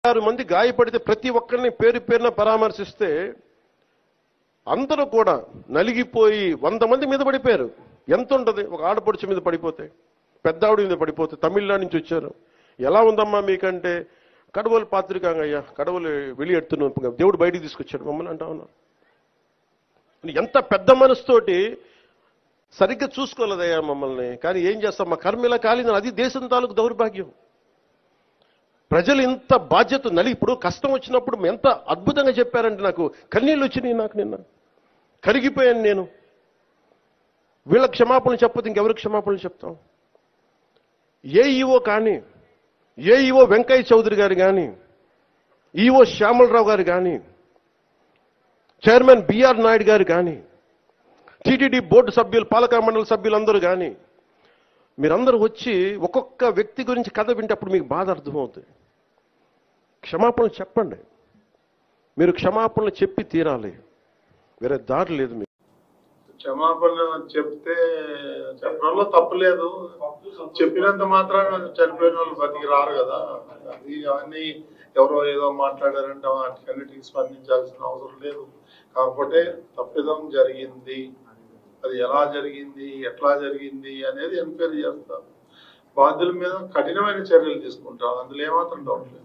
6 మంది గాయపడితే ప్రతి ఒక్కరిని పేరు పేరున పరామర్శిస్తే అందరూ కూడా నలిగిపోయి 100 మంది మీద పడిపోయారు. ఎంత ఉంటుంది ఒక ఆడపడుచు మీద పడిపోతే, పెద్ద ఆవిడ మీద పడిపోతే, తమిళనాడు నుంచి వచ్చారు. ఎలా ఉందమ్మా మీకంటే, కడవలు పాత్రికాంగయ్యా, కడవలు వెళ్ళి దేవుడు బయటికి తీసుకొచ్చాడు మమ్మల్ని అంటా ఉన్నా. ఎంత పెద్ద మనసుతోటి సరిగ్గా చూసుకోలేదయ్యా మమ్మల్ని. కానీ ఏం చేస్తాం, మా కర్మ ఇలా కాలిందని. అది దేశం తాలూకు దౌర్భాగ్యం. ప్రజలు ఇంత బాధ్యత ఇప్పుడు కష్టం వచ్చినప్పుడు ఎంత అద్భుతంగా చెప్పారంటే నాకు కన్నీళ్ళు వచ్చినాయి. నాకు నిన్న కరిగిపోయాను నేను. వీళ్ళ క్షమాపణలు చెప్పదు ఇంకెవరికి క్షమాపణలు చెప్తాం? ఏఈఓ కానీ, ఏఈఓ వెంకయ్య చౌదరి గారు కానీ, ఈఓ శ్యామలరావు గారు కానీ, చైర్మన్ బిఆర్ నాయుడు గారు కానీ, టీటీడీ బోర్డు సభ్యులు, పాలక మండలి సభ్యులందరూ కానీ, మీరందరూ వచ్చి ఒక్కొక్క వ్యక్తి గురించి కథ వింటప్పుడు మీకు బాధ అర్థమవుతుంది. క్షమాపణలు చెప్పండి. మీరు క్షమాపణలు చెప్పి తీరాలి, వేరే దారి లేదు. మీకు క్షమాపణ చెప్తే చెప్పడంలో తప్పులేదు. చెప్పినంత మాత్రాన చనిపోయిన వాళ్ళు బతికి రారు కదా. అది అవన్నీ ఎవరో ఏదో మాట్లాడారంటే వాటికన్నిటికి స్పందించాల్సిన అవసరం లేదు. కాకపోతే తప్పిదం జరిగింది, అది ఎలా జరిగింది, ఎట్లా జరిగింది అనేది ఎంక్వైరీ చేస్తారు. బాధ్యుల మీద కఠినమైన చర్యలు తీసుకుంటారు. అందులో ఏమాత్రం డౌట్ లేదు.